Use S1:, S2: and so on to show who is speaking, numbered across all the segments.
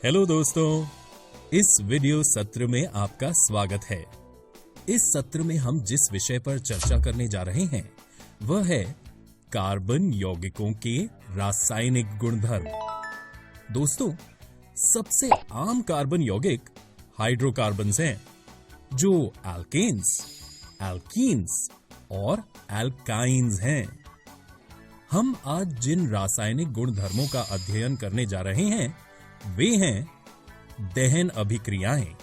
S1: Hello दोस्तों, इस video सत्र में आपका स्वागत है। इस सत्र में हम जिस विषय पर चर्चा करने जा रहे हैं वह है कार्बन यौगिकों के रासायनिक गुणधर्म। दोस्तों, सबसे आम कार्बन यौगिक हाइड्रोकार्बन्स हैं, जो एल्केन्स, एल्कीन्स और एल्काइन्स हैं। हम आज जिन रासायनिक गुणधर्मों का अध्ययन करने जा रहे हैं वे हैं दहन अभिक्रियाएं,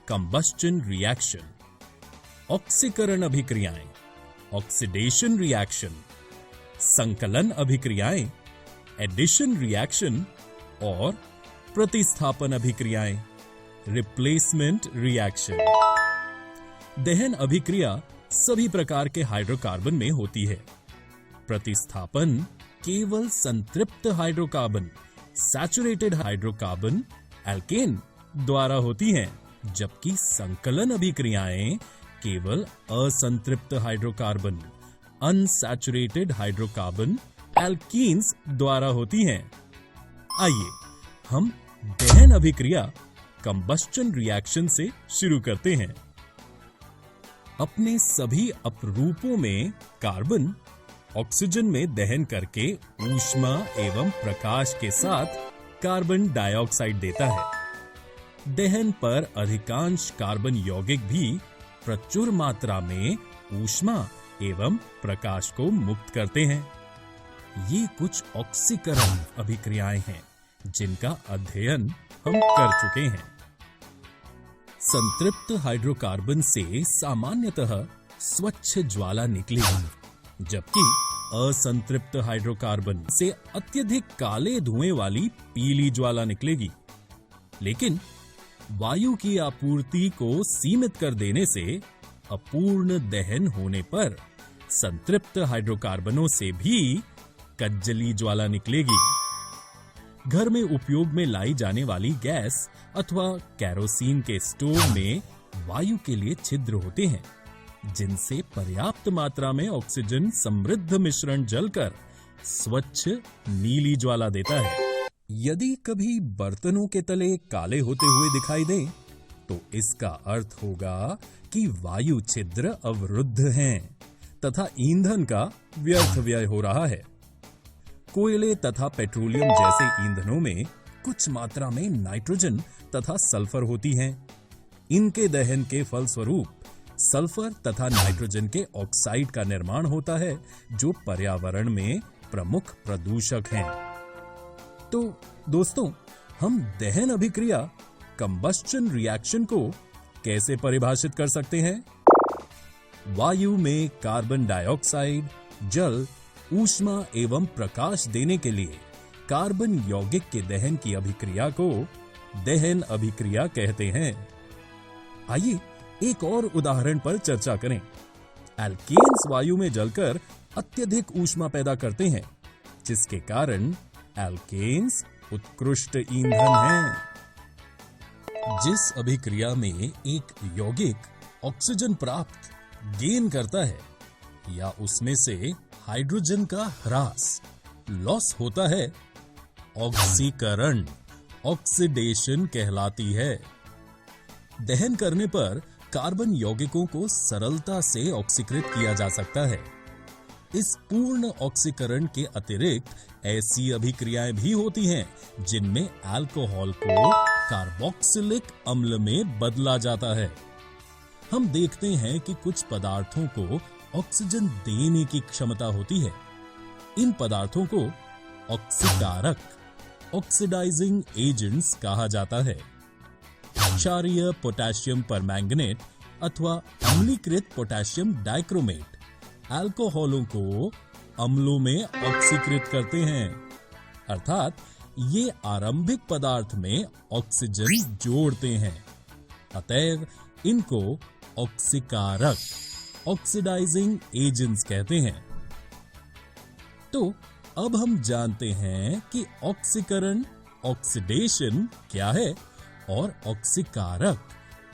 S1: कंबस्टन रिएक्शन, ऑक्सीकरण अभिक्रियाएं, ऑक्सीडेशन रिएक्शन, संकलन अभिक्रियाएं, एडिशन रिएक्शन और प्रतिस्थापन अभिक्रियाएं, रिप्लेसमेंट रिएक्शन। दहन अभिक्रिया सभी प्रकार के हाइड्रोकार्बन में होती है। प्रतिस्थापन केवल संतृप्त हाइड्रोकार्बन, सैचुरेटेड हाइड्रोकार्बन, एल्केन द्वारा होती हैं, जबकि संकलन अभिक्रियाएं केवल असंतृप्त हाइड्रोकार्बन, अनसैचुरेटेड हाइड्रोकार्बन, एल्कीन्स द्वारा होती हैं। आइए हम दहन अभिक्रिया कंबस्टन रिएक्शन से शुरू करते हैं। अपने सभी अपरूपों में कार्बन ऑक्सीजन में दहन करके ऊष्मा एवं प्रकाश के साथ कार्बन डाइऑक्साइड देता है। दहन पर अधिकांश कार्बन यौगिक भी प्रचुर मात्रा में ऊष्मा एवं प्रकाश को मुक्त करते हैं। ये कुछ ऑक्सीकरण अभिक्रियाएं हैं जिनका अध्ययन हम कर चुके हैं। संतृप्त हाइड्रोकार्बन से सामान्यतः स्वच्छ ज्वाला निकलेगी, जबकि असंतृप्त हाइड्रोकार्बन से अत्यधिक काले धुएं वाली पीली ज्वाला निकलेगी। लेकिन वायु की आपूर्ति को सीमित कर देने से अपूर्ण दहन होने पर संतृप्त हाइड्रोकार्बनों से भी कज्जली ज्वाला निकलेगी। घर में उपयोग में लाई जाने वाली गैस अथवा कैरोसिन के स्टोव में वायु के लिए छिद्र होते हैं, जिनसे पर्याप्त मात्रा में ऑक्सीजन समृद्ध मिश्रण जलकर स्वच्छ नीली ज्वाला देता है। यदि कभी बर्तनों के तले काले होते हुए दिखाई दें, तो इसका अर्थ होगा कि वायु छिद्र अवरुद्ध हैं तथा ईंधन का व्यर्थ व्यय हो रहा है। कोयले तथा पेट्रोलियम जैसे ईंधनों में कुछ मात्रा में नाइट्रोजन तथा सल्फर होती हैं। इनके दहन के फलस्वरूप सल्फर तथा नाइट्रोजन के ऑक्साइड का निर्माण होता है, जो पर्यावरण में प्रमुख प्रदूषक हैं। तो दोस्तों, हम दहन अभिक्रिया कंबस्टन रिएक्शन को कैसे परिभाषित कर सकते हैं? वायु में कार्बन डाइऑक्साइड, जल, ऊष्मा एवं प्रकाश देने के लिए कार्बन यौगिक के दहन की अभिक्रिया को दहन अभिक्रिया कहते हैं। आइए एक और उदाहरण पर चर्चा करें। एल्केन्स वायु में जलकर अत्यधिक ऊष्मा पैदा करते हैं, जिसके कारण एल्केन्स उत्कृष्ट ईंधन हैं। जिस अभिक्रिया में एक यौगिक ऑक्सीजन प्राप्त गेन करता है या उसमें से हाइड्रोजन का ह्रास लॉस होता है, ऑक्सीकरण ऑक्सीडेशन कहलाती है। दहन करने पर कार्बन यौगिकों को सरलता से ऑक्सीकृत किया जा सकता है। इस पूर्ण ऑक्सीकरण के अतिरिक्त ऐसी अभिक्रियाएं भी होती हैं जिनमें अल्कोहल को कार्बोक्सिलिक अम्ल में बदला जाता है। हम देखते हैं कि कुछ पदार्थों को ऑक्सीजन देने की क्षमता होती है। इन पदार्थों को ऑक्सीकारक, ऑक्सीडाइजिंग एजेंट्स कहा जाता है। क्षारीय पोटेशियम परमैंगनेट अथवा अम्लीकृत पोटेशियम डाइक्रोमेट अल्कोहलों को अम्लों में ऑक्सीकृत करते हैं, अर्थात ये आरंभिक पदार्थ में ऑक्सीजन जोड़ते हैं। अतएव इनको ऑक्सीकारक, ऑक्सीडाइजिंग एजेंट्स कहते हैं। तो अब हम जानते हैं कि ऑक्सीकरण, ऑक्सीडेशन क्या है और ऑक्सीकारक,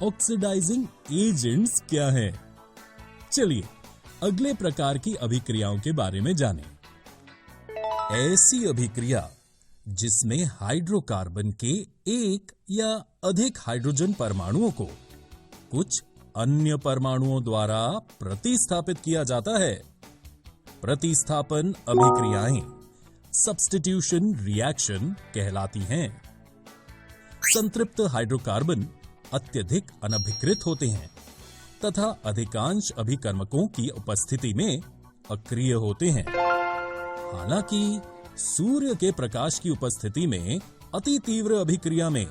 S1: ऑक्सीडाइजिंग एजेंट्स क्या है। चलिए अगले प्रकार की अभिक्रियाओं के बारे में जानें। ऐसी अभिक्रिया जिसमें हाइड्रोकार्बन के एक या अधिक हाइड्रोजन परमाणुओं को कुछ अन्य परमाणुओं द्वारा प्रतिस्थापित किया जाता है। प्रतिस्थापन अभिक्रियाएं सब्स्टिट्यूशन रिएक्शन कहलाती हैं। संतृप्त हाइड्रोकार्बन अत्यधिक अनभिकृत होते हैं तथा अधिकांश अभिकर्मकों की उपस्थिति में अक्रिय होते हैं। हालांकि सूर्य के प्रकाश की उपस्थिति में अति तीव्र अभिक्रिया में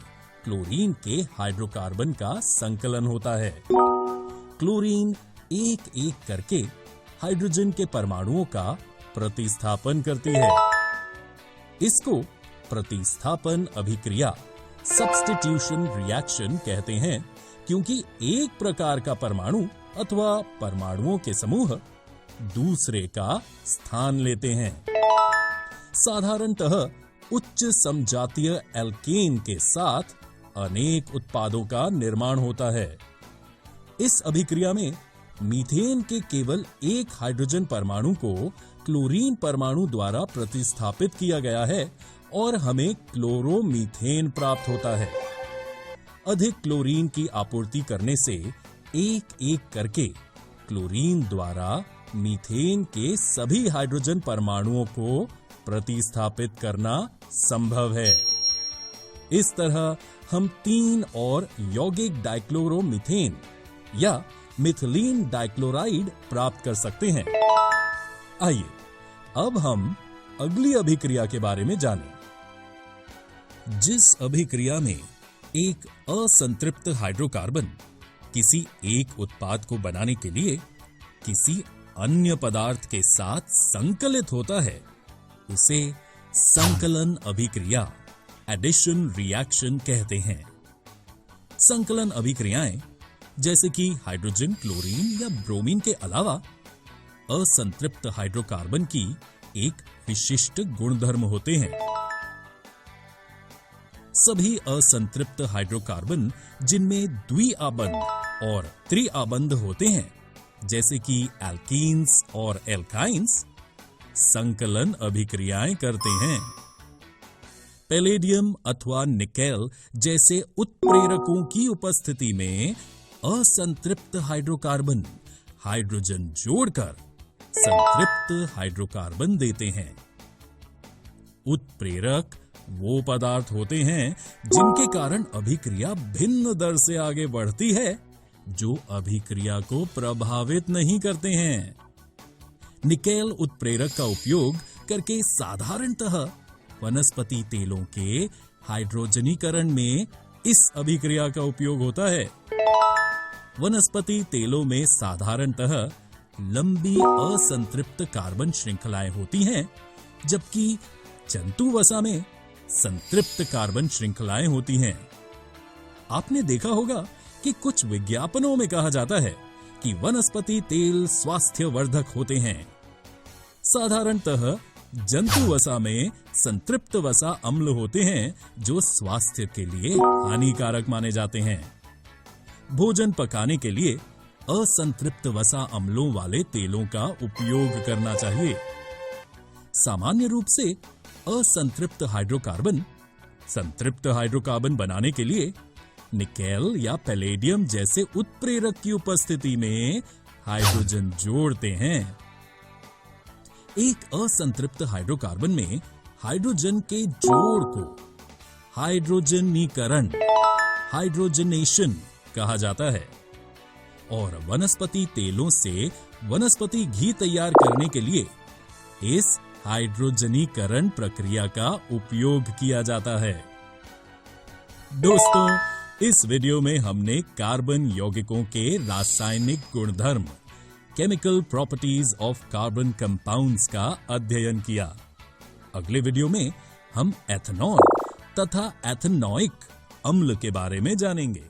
S1: क्लोरीन के हाइड्रोकार्बन का संकलन होता है। क्लोरीन एक एक करके हाइड्रोजन के परमाणुओं का प्रतिस्थापन करती है। इसको प्रतिस्थापन अभिक्रिया सब्स्टिट्यूशन रिएक्शन कहते हैं, क्योंकि एक प्रकार का परमाणु अथवा परमाणुओं के समूह दूसरे का स्थान लेते हैं। साधारणतः उच्च समजातीय एल्केन के साथ अनेक उत्पादों का निर्माण होता है। इस अभिक्रिया में मीथेन के केवल एक हाइड्रोजन परमाणु को क्लोरीन परमाणु द्वारा प्रतिस्थापित किया गया है और हमें क्लोरोमीथेन प्राप्त होता है। अधिक क्लोरीन की आपूर्ति करने से एक एक करके क्लोरीन द्वारा मीथेन के सभी हाइड्रोजन परमाणुओं को प्रतिस्थापित करना संभव है। इस तरह हम 3 और यौगिक डाइक्लोरोमीथेन या मिथिलीन डाइक्लोराइड प्राप्त कर सकते हैं। आइए अब हम अगली अभिक्रिया के बारे में जानें। जिस अभिक्रिया में एक असंतृप्त हाइड्रोकार्बन किसी एक उत्पाद को बनाने के लिए किसी अन्य पदार्थ के साथ संकलित होता है, उसे संकलन अभिक्रिया एडिशन रिएक्शन कहते हैं। संकलन अभिक्रियाएं जैसे कि हाइड्रोजन, क्लोरीन या ब्रोमीन के अलावा असंतृप्त हाइड्रोकार्बन की एक विशिष्ट गुणधर्म होते हैं। सभी असंतृप्त हाइड्रोकार्बन जिनमें द्विआबंध और त्रिआबंध होते हैं, जैसे कि एल्कीन्स और एल्काइन्स, संकलन अभिक्रियाएं करते हैं। पैलेडियम अथवा निकेल जैसे उत्प्रेरकों की उपस्थिति में असंतृप्त हाइड्रोकार्बन हाइड्रोजन जोड़कर संतृप्त हाइड्रोकार्बन देते हैं। उत्प्रेरक वो पदार्थ होते हैं जिनके कारण अभिक्रिया भिन्न दर से आगे बढ़ती है, जो अभिक्रिया को प्रभावित नहीं करते हैं। निकेल उत्प्रेरक का उपयोग करके साधारणतः वनस्पति तेलों के हाइड्रोजनीकरण में इस अभिक्रिया का उपयोग होता है। वनस्पति तेलों में साधारणतः लंबी असंतृप्त कार्बन श्रृंखलाएं होती हैं, जबकि जंतु वसा में संतृप्त कार्बन श्रृंखलाएं होती हैं। आपने देखा होगा कि कुछ विज्ञापनों में कहा जाता है कि वनस्पति तेल स्वास्थ्यवर्धक होते हैं। साधारणतः जंतु वसा में संतृप्त वसा अम्ल होते हैं, जो स्वास्थ्य के लिए हानिकारक माने जाते हैं। भोजन पकाने के लिए असंतृप्त वसा अम्लों वाले तेलों का उपयोग करना चाहिए। सामान्य रूप से असंतृप्त हाइड्रोकार्बन संतृप्त हाइड्रोकार्बन बनाने के लिए निकेल या पैलेडियम जैसे उत्प्रेरक की उपस्थिति में हाइड्रोजन जोड़ते हैं। एक असंतृप्त हाइड्रोकार्बन में हाइड्रोजन के जोड़ को हाइड्रोजनीकरण हाइड्रोजनेशन कहा जाता है और वनस्पति तेलों से वनस्पति घी तैयार करने के लिए इस हाइड्रोजनीकरण प्रक्रिया का उपयोग किया जाता है। दोस्तों, इस वीडियो में हमने कार्बन यौगिकों के रासायनिक गुणधर्म chemical properties of carbon compounds का अध्ययन किया। अगले वीडियो में हम एथेनॉल तथा एथेनॉइक अम्ल के बारे में जानेंगे।